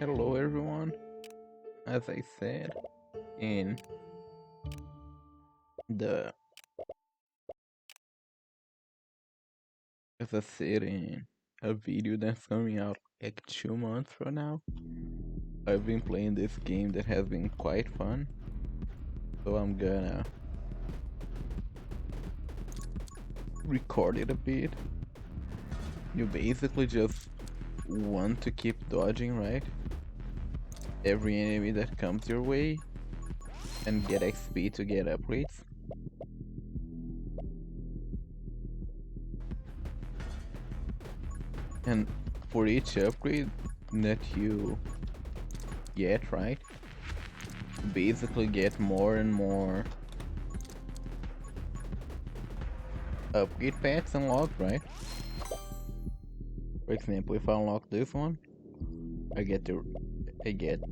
Hello everyone. As I said in the as I said in a video that's coming out like 2 months from now, I've been playing this game that has been quite fun. So I'm gonna record it a bit. You basically just want to keep dodging, right? Every enemy that comes your way and get XP to get upgrades. And for each upgrade that you get, right? Basically get more and more upgrade packs unlocked, right? For example, if I unlock this one, I get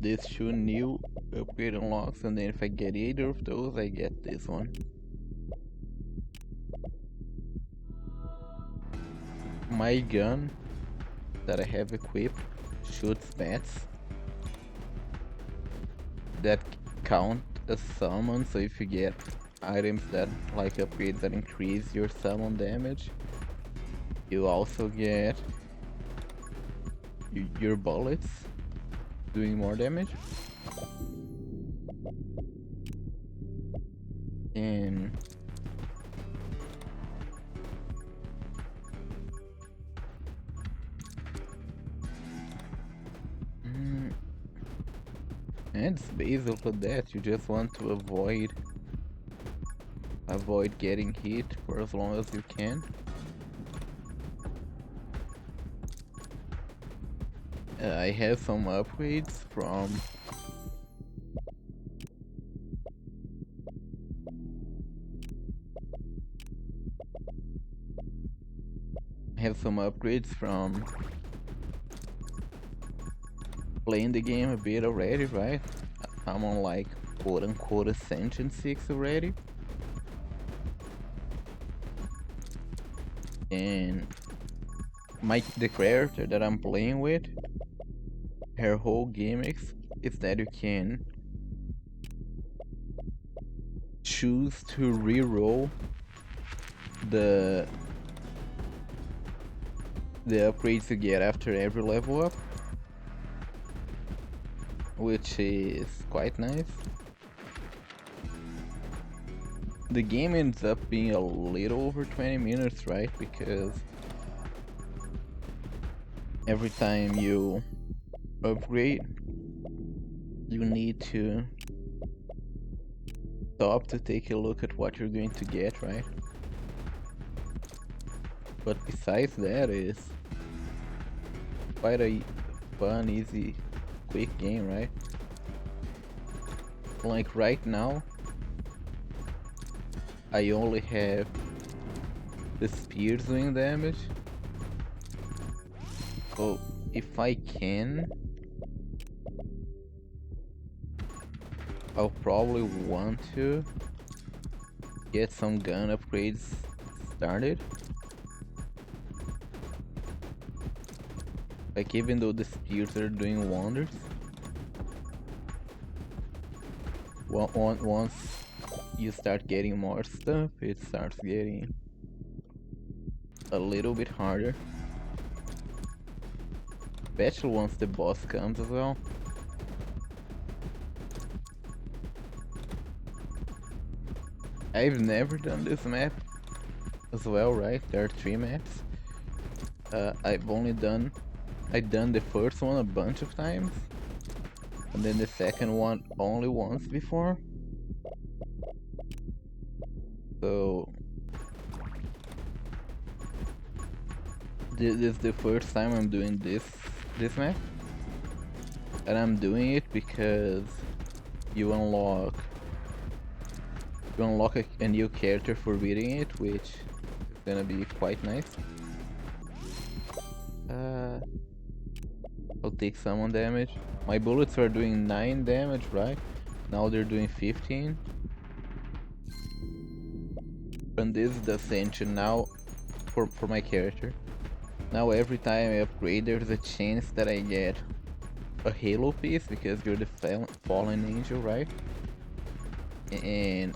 these two new upgrade unlocks, and then if I get either of those, I get this one. My gun that I have equipped shoots bats that count as summon, so if you get items that like upgrades that increase your summon damage, you also get your bullets doing more damage. And it's basically that. You just want to avoid getting hit for as long as you can. I have some upgrades from playing the game a bit already, right? I'm on like quote unquote Ascension 6 already. And the character that I'm playing with, her whole gimmicks is that you can choose to re-roll the upgrades you get after every level up, which is quite nice. The game ends up being a little over 20 minutes, right? Because every time you upgrade, you need to stop to take a look at what you're going to get, right? But besides that, it's quite a fun, easy, quick game, right? Like right now, I only have the spears doing damage. So if I can, I'll probably want to get some gun upgrades started. Like, even though the spears are doing wonders, once you start getting more stuff, it starts getting a little bit harder. Especially once the boss comes as well. I've never done this map as well, right? There are 3 maps. I've done the first one a bunch of times, and then the second one only once before. So this is the first time I'm doing this map, and I'm doing it because you unlock a new character for beating it, which is gonna be quite nice. I'll take summon damage. My bullets are doing 9 damage, right? Now they're doing 15. And this is the Ascension now for my character. Now every time I upgrade, there's a chance that I get a halo piece because you're the fallen angel, right? And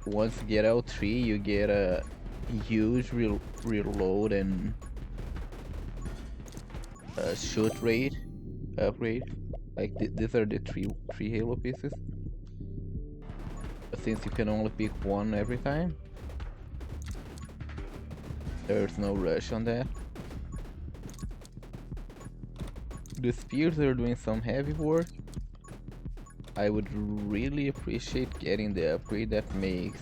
once you get L3, you get a huge reload and shoot rate upgrade. Like these are the three halo pieces. But since you can only pick one every time, there's no rush on that. The spears are doing some heavy work. I would really appreciate getting the upgrade that makes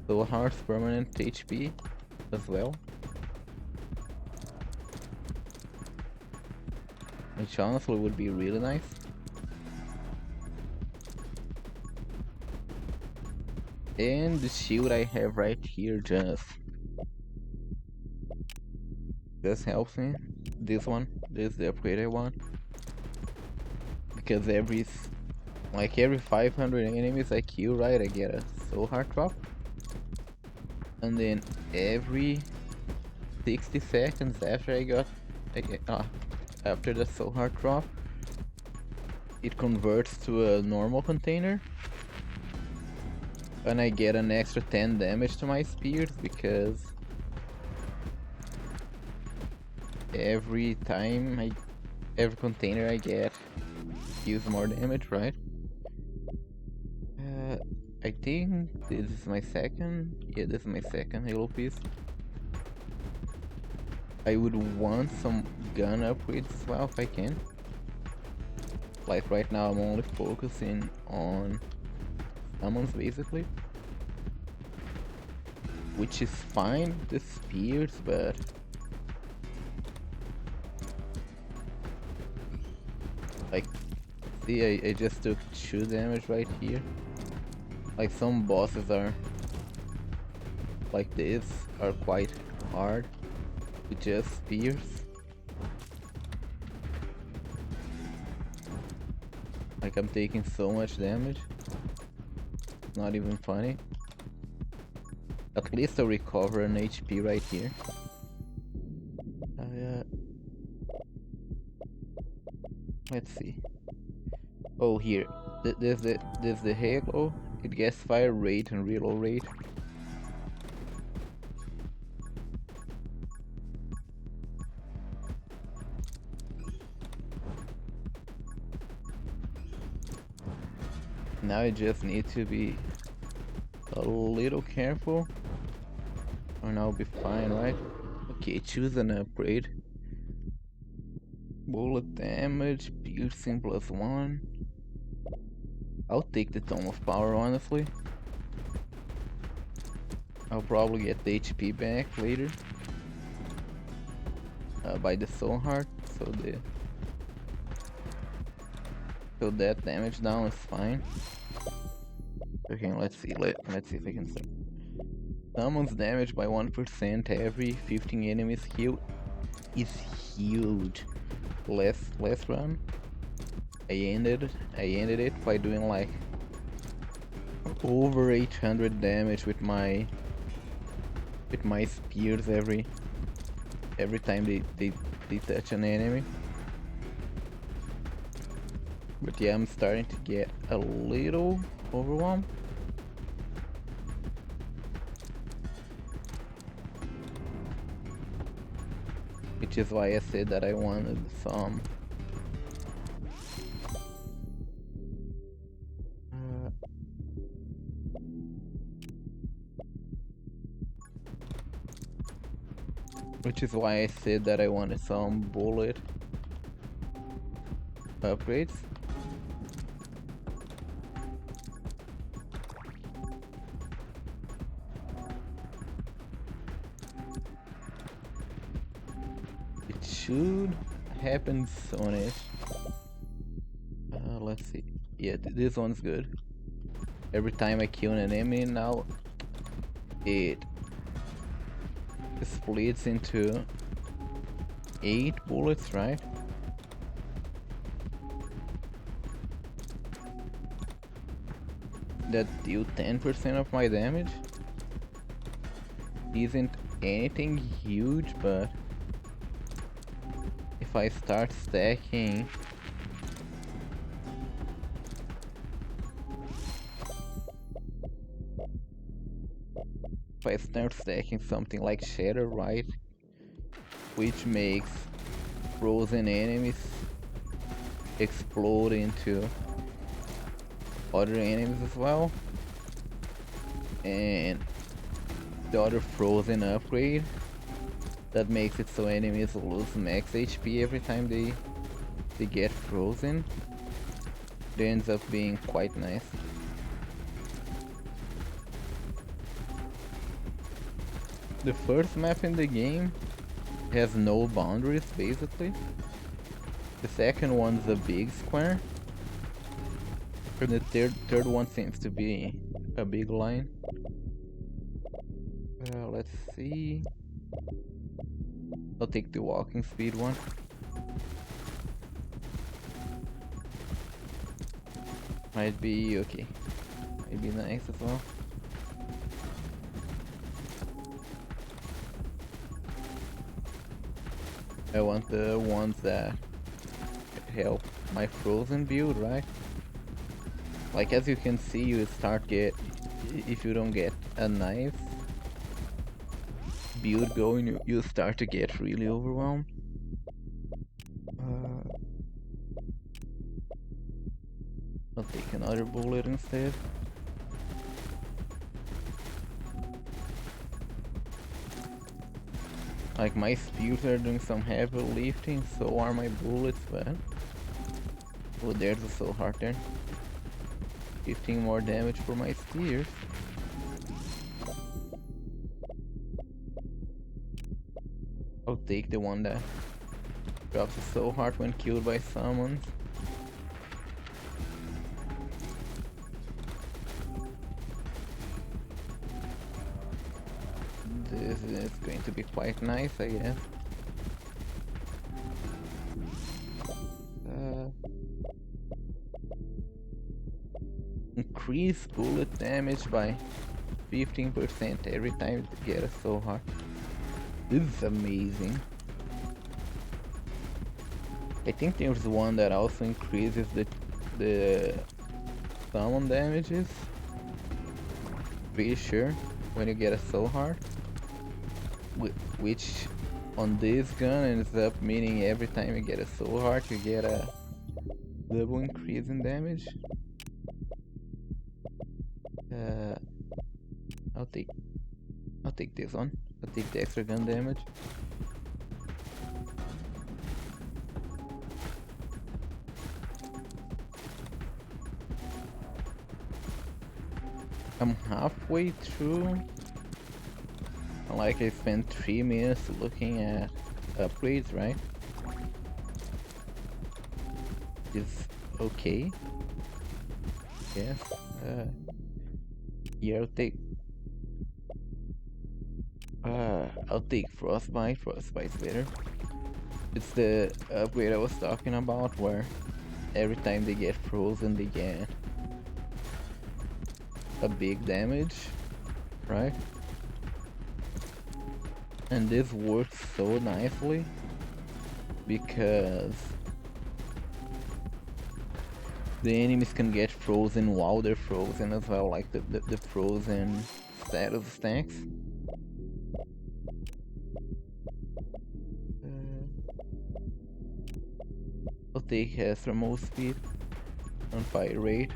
Soul Heart's permanent HP as well. Which honestly would be really nice. And the shield I have right here just helps me. This one, this is the upgrade I want. Because every 500 enemies I kill, right, I get a Soul Heart drop. And then every 60 seconds after after the Soul Heart drop, it converts to a normal container. And I get an extra 10 damage to my spears because every container I get gives more damage, right? I think this is my second. Yeah, this is my second halo piece. I would want some gun upgrades as well if I can. Like right now I'm only focusing on summons basically. Which is fine, the spears, but like, see, I just took 2 damage right here. Like some bosses are like this are quite hard with just spears. Like I'm taking so much damage. Not even funny. At least I'll recover an HP right here. Let's see. Oh, here. There's the halo. It gets fire rate and reload rate. Now I just need to be a little careful and I'll be fine, right? Okay, choose an upgrade. Bullet damage, piercing +1. I'll take the Tome of Power, honestly. I'll probably get the HP back later by the Soul Heart, so that damage down is fine. Okay, let's see if I can see. Summons damage by 1% every 15 enemies killed is huge. Last run, I ended it by doing like over 800 damage with my spears every time they touch an enemy. But yeah, I'm starting to get a little overwhelmed. Which is why I said that I wanted some bullet upgrades. It should happen soonish. Let's see. Yeah, this one's good. Every time I kill an enemy now, it splits into 8 bullets, right? That deal 10% of my damage. Isn't anything huge, but if I start stacking I start stacking something like Shatter, right? Which makes frozen enemies explode into other enemies as well. And the other frozen upgrade that makes it so enemies lose max HP every time they get frozen. It ends up being quite nice. The first map in the game has no boundaries basically. The second one's a big square. And the third one seems to be a big line. Let's see. I'll take the walking speed one. Might be okay. Might be nice as well. I want the ones that help my frozen build, right? Like as you can see, you start if you don't get a nice build going, you start to get really overwhelmed. I'll take another bullet instead. Like my spears are doing some heavy lifting, so are my bullets, but oh, there's a soul heart there. 15 more damage for my spears. I'll take the one that drops a soul heart when killed by summons. This is going to be quite nice, I guess. Increase bullet damage by 15% every time you get a soul heart. This is amazing. I think there's one that also increases the summon damages. Pretty sure when you get a soul heart, which on this gun ends up meaning every time you get a soul heart you get a double increase in damage. I'll take this one. I'll take the extra gun damage. I'm halfway through. Like I spent 3 minutes looking at upgrades, right? It's okay. Yes. Yeah, I'll take Frostbite. Frostbite's better. It's the upgrade I was talking about, where every time they get frozen, they get a big damage, right? And this works so nicely because the enemies can get frozen while they're frozen as well, like the frozen status stacks. I'll take thermal speed on fire rate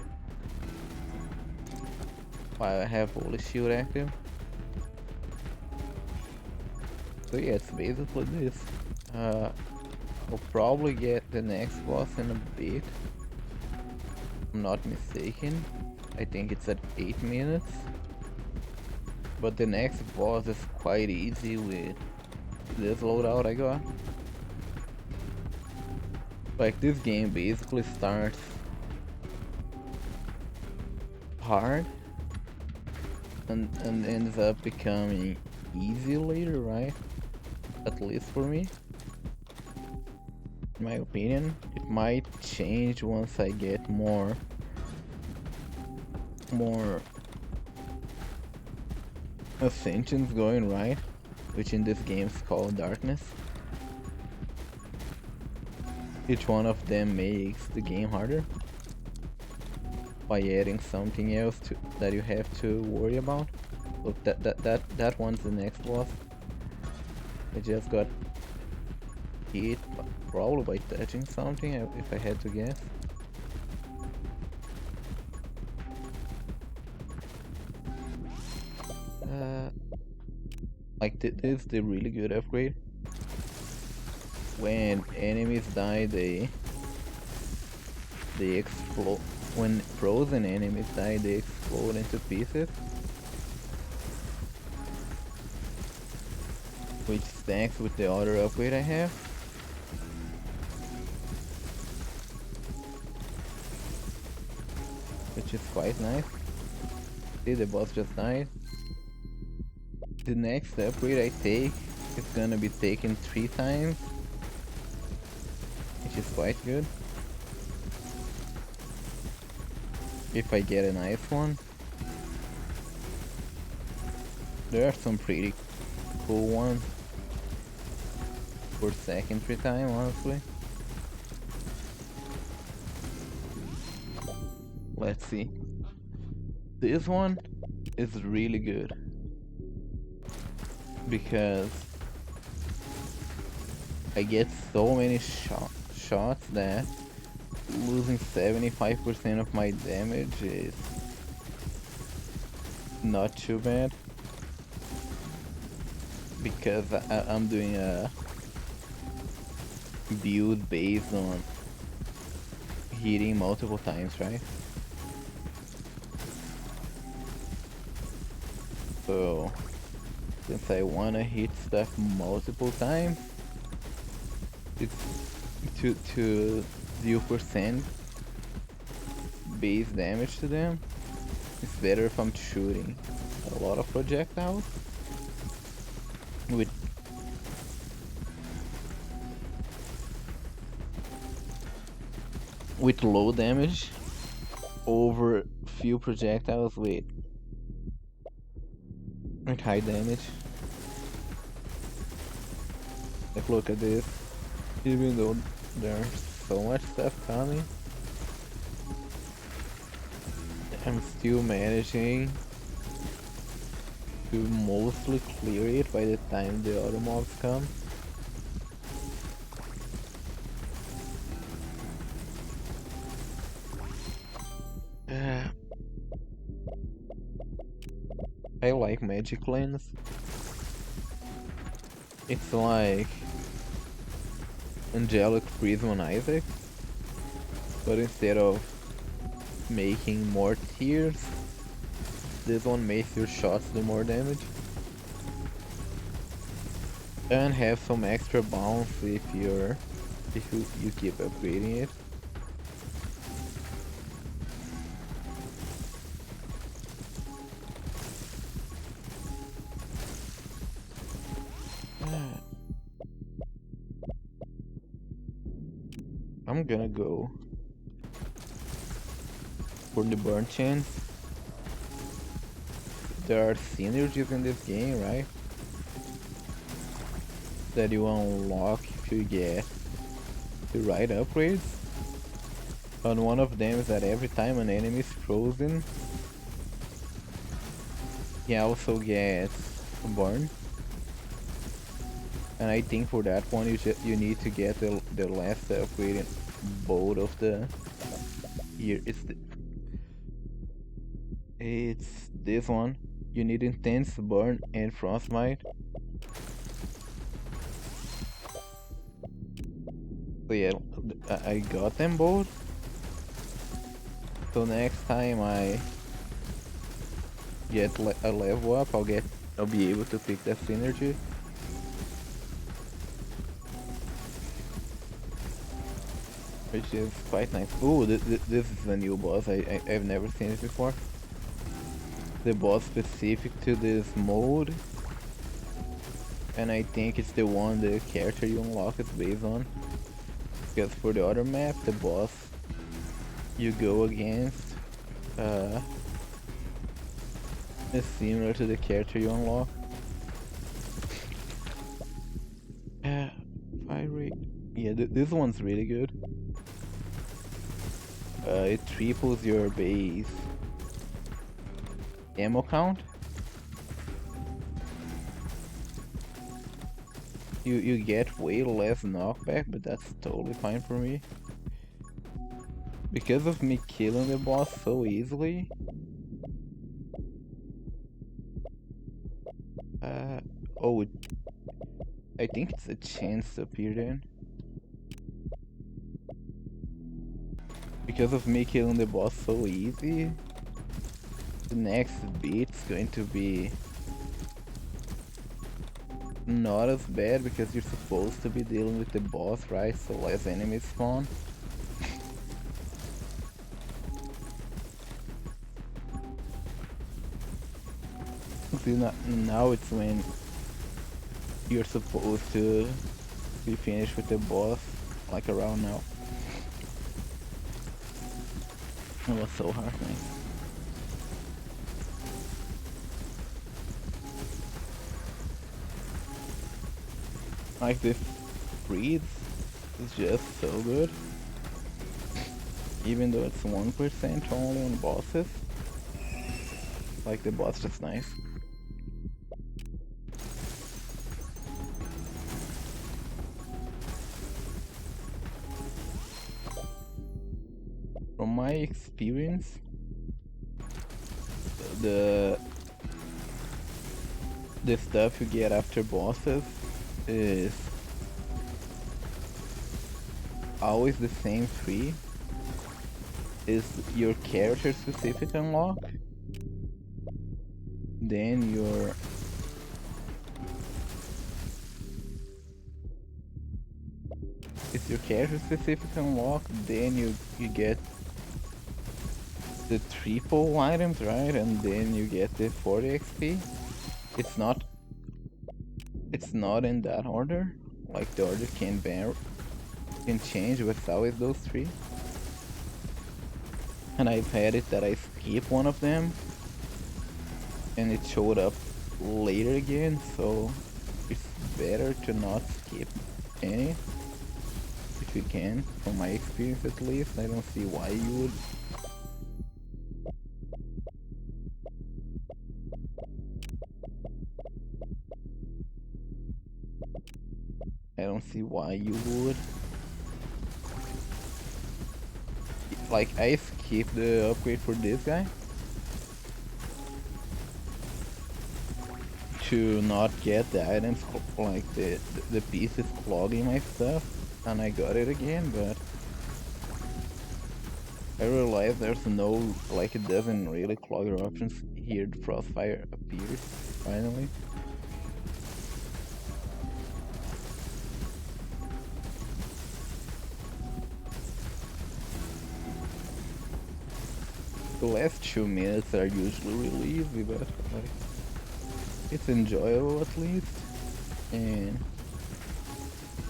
while I have Holy Shield active. So yeah, it's basically this. I'll probably get the next boss in a bit. If I'm not mistaken. I think it's at 8 minutes. But the next boss is quite easy with this loadout I got. Like this game basically starts hard and ends up becoming easy later, right? At least for me. In my opinion, it might change once I get more ascensions going, right? Which in this game is called darkness. Each one of them makes the game harder by adding something else that you have to worry about. Look, that one's the next boss. I just got hit, probably by touching something, if I had to guess. Like this is the really good upgrade. When enemies die, they explode. When frozen enemies die, they explode into pieces, which stacks with the other upgrade I have. Which is quite nice. See, the boss just died. The next upgrade I take is gonna be taken 3 times, which is quite good. If I get a nice one. There are some pretty cool ones for second 3 time, honestly. Let's see. This one is really good because I get so many shots that losing 75% of my damage is not too bad, because I'm doing a build based on hitting multiple times, right? So since I wanna hit stuff multiple times, it's to deal percent base damage to them. It's better if I'm shooting a lot of projectiles with low damage over few projectiles with high damage. Like, look at this. Even though there's so much stuff coming, I'm still managing to mostly clear it by the time the other mobs come. I like Magic Lens. It's like Angelic Prism on Isaac, but instead of making more tears, this one makes your shots do more damage and have some extra bounce if you keep upgrading it. I'm gonna go for the burn chance. There are synergies in this game, right? That you unlock if you get the right upgrades. And one of them is that every time an enemy is frozen, he also gets burned. And I think for that one you need to get the last upgrade in both of the here. It's this one. You need Intense Burn and Frostbite. So yeah, I got them both. So next time I get a level up, I'll be able to pick that synergy. Which is quite nice. Ooh, this is a new boss. I've never seen it before. The boss specific to this mode, and I think it's the one the character you unlock is based on. Because for the other map, the boss you go against is similar to the character you unlock. Fire rate. Yeah, this one's really good. It triples your base ammo count, you get way less knockback, but that's totally fine for me. Because of me killing the boss so easily. Oh, I think it's a chance to appear then. Because of me killing the boss so easy, the next beat's going to be not as bad because you're supposed to be dealing with the boss, right? So less enemies spawn. See, now it's when you're supposed to be finished with the boss, like around now. It was so hard, man. Like the freeze is just so good. Even though it's 1% only on bosses. Like the boss just nice. From my experience, the stuff you get after bosses is always the same three. Is your character specific unlock, then your character specific unlock, then you get the triple items, right? And then you get the 40 XP. It's not in that order. Like the order can change, but it's always those three. And I've had it that I skip one of them and it showed up later again, so it's better to not skip any if you can, from my experience at least. I don't see why you would. I don't see why you would. Like, I skipped the upgrade for this guy to not get the items, like the pieces clogging my stuff, and I got it again, but I realized there's no, like, it doesn't really clog your options here. The Frostfire appears finally. The last 2 minutes are usually really easy, but like, it's enjoyable at least. And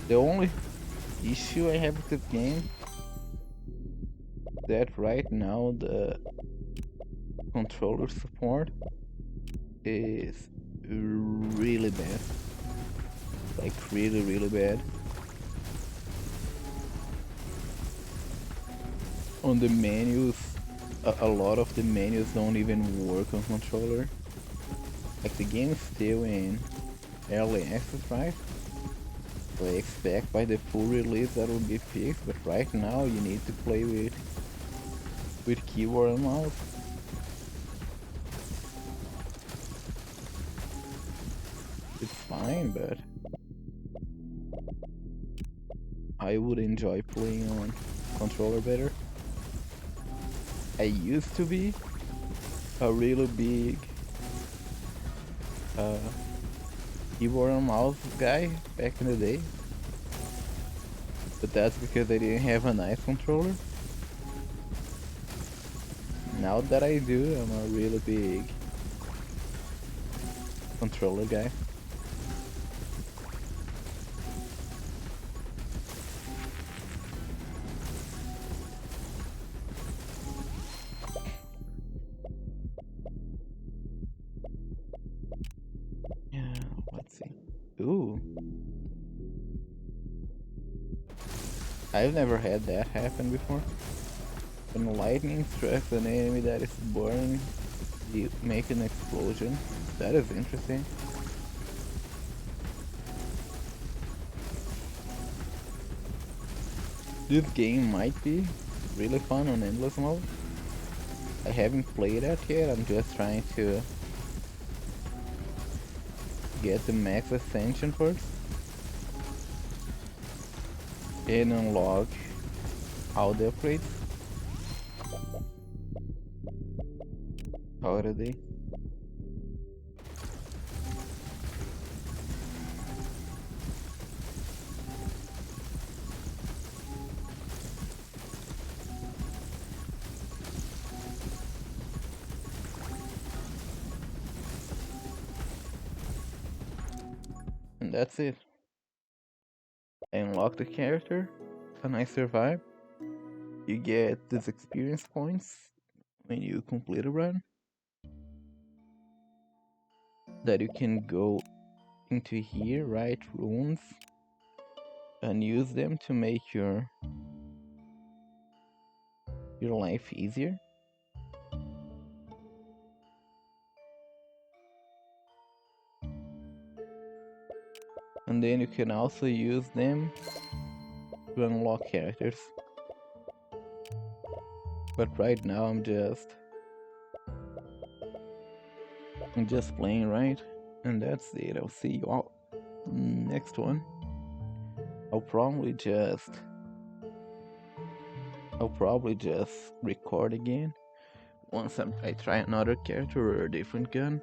the only issue I have with this game is that right now the controller support is really bad. Like really bad. On the menus, a lot of the menus don't even work on controller. Like, the game is still in early access, right? So I expect by the full release that will be fixed, but right now you need to play with keyboard and mouse. It's fine, but I would enjoy playing on controller better. I used to be a really big keyboard and mouse guy back in the day, but that's because I didn't have a nice controller. Now that I do, I'm a really big controller guy. Ooh. I've never had that happen before. When lightning strikes an enemy that is burning, you make an explosion. That is interesting. This game might be really fun on endless mode. I haven't played it yet, I'm just trying to get the max ascension first and unlock all the upgrades. How are they? And that's it. I unlock the character and I survive. You get these experience points when you complete a run that you can go into here, right, runes, and use them to make your life easier. And then you can also use them to unlock characters. But right now I'm just playing, right? And that's it. I'll see you all next one. I'll probably just record again once I try another character or a different gun.